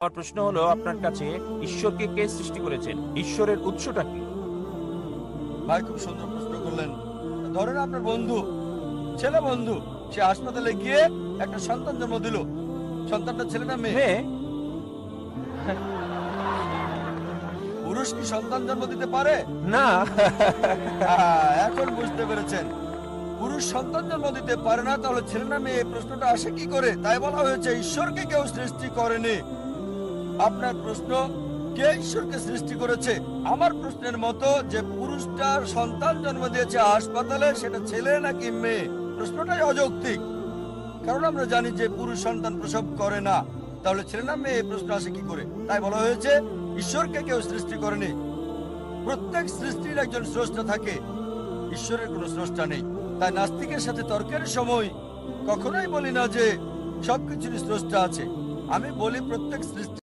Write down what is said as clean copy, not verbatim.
আমার প্রশ্ন হলো আপনার কাছে, ঈশ্বরকে কে সৃষ্টি করেছেন? ঈশ্বরের উৎসটা কি? ভাই, খুব সুন্দর প্রশ্ন করলেন। ধরেন আপনার বন্ধু, ছেলে বন্ধু, সে হাসপাতালে গিয়ে একটা সন্তান জন্ম দিল। সন্তানটা ছেলে না মেয়ে? মেয়ে। পুরুষ কি সন্তান জন্ম দিতে পারে? না। এখন বুঝতে পেরেছেন, পুরুষ সন্তান জন্ম দিতে পারে না, তাহলে ছেলে না মেয়ে, এই প্রশ্নটা আসে কি করে? তাই বলা হয়েছে ঈশ্বরকে কেউ সৃষ্টি করেনি। আপনার প্রশ্ন, কে ঈশ্বরকে সৃষ্টি করেছে? আমার প্রশ্নের মতো, যে পুরুষটা সন্তান জন্ম দিয়েছে হাসপাতালে, সেটা ছেলে নাকি মেয়ে, প্রশ্নটাই অযৌক্তিক। কারণ আমরা জানি যে পুরুষ সন্তান প্রসব করে না, তাহলে ছেলে না মেয়ে, এই প্রশ্ন আসে কি করে? তাই বলা হয়েছে ঈশ্বরকে কেউ সৃষ্টি করেনি। প্রত্যেক সৃষ্টির একজন স্রষ্টা থাকে, ঈশ্বরের কোনো স্রষ্টা নেই। তাই নাস্তিকের সাথে তর্কের সময় কখনোই বলি না যে সবকিছুরই স্রষ্টা আছে। আমি বলি প্রত্যেক সৃষ্টি